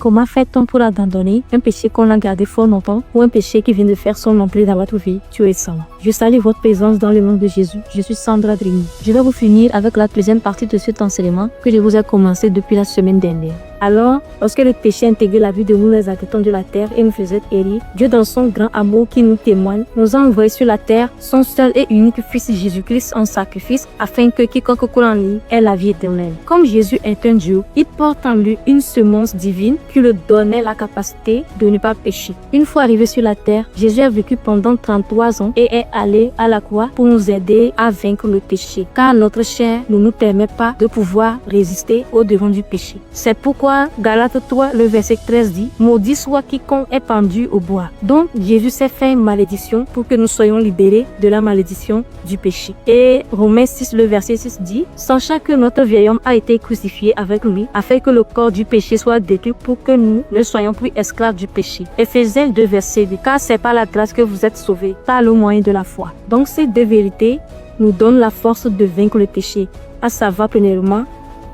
Comment fait-on pour abandonner un péché qu'on a gardé fort longtemps ou un péché qui vient de faire son emploi dans votre vie? Tu es sans. Je salue votre présence dans le nom de Jésus. Je suis Sandra Drini. Je vais vous finir avec la deuxième partie de cet enseignement que je vous ai commencé depuis la semaine dernière. Alors, lorsque le péché intégrait la vie de nous les habitants de la terre et nous faisait hérir, Dieu dans son grand amour qui nous témoigne, nous a envoyé sur la terre son seul et unique Fils Jésus-Christ en sacrifice afin que quiconque croit en lui ait la vie éternelle. Comme Jésus est un Dieu, il porte en lui une semence divine qui lui donnait la capacité de ne pas pécher. Une fois arrivé sur la terre, Jésus a vécu pendant 33 ans et est allé à la croix pour nous aider à vaincre le péché, car notre chair ne nous permet pas de pouvoir résister au devant du péché. C'est pourquoi Galates 3, le verset 13 dit « Maudit soit quiconque est pendu au bois ». Donc Jésus s'est fait une malédiction pour que nous soyons libérés de la malédiction du péché. Et Romains 6, le verset 6 dit « Sachant que notre vieil homme a été crucifié avec lui, afin que le corps du péché soit détruit pour que nous ne soyons plus esclaves du péché. » Éphésiens 2, verset 8 « Car c'est par la grâce que vous êtes sauvés, par le moyen de la foi. » Donc ces deux vérités nous donnent la force de vaincre le péché, à savoir premièrement,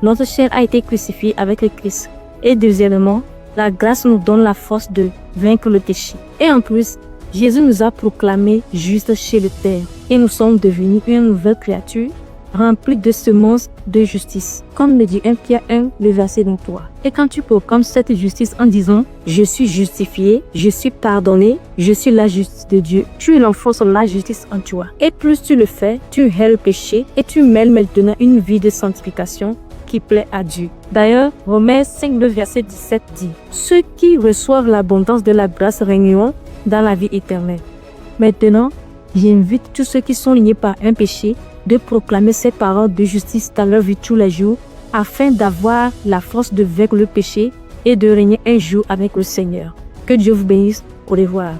notre chair a été crucifiée avec le Christ. Et deuxièmement, la grâce nous donne la force de vaincre le péché. Et en plus, Jésus nous a proclamés justes chez le Père. Et nous sommes devenus une nouvelle créature, remplie de semences de justice. Comme le dit 1 Pierre 1, le verset 23. Et quand tu proclames cette justice en disant « Je suis justifié, je suis pardonné, je suis la justice de Dieu », tu renforces la justice en toi. Et plus tu le fais, tu hais le péché et tu mêles maintenant une vie de sanctification qui plaît à Dieu. D'ailleurs, Romains 5, le verset 17 dit « Ceux qui reçoivent l'abondance de la grâce régneront dans la vie éternelle. » Maintenant, j'invite tous ceux qui sont liés par un péché de proclamer ces paroles de justice dans leur vie tous les jours afin d'avoir la force de vaincre le péché et de régner un jour avec le Seigneur. Que Dieu vous bénisse. Au revoir.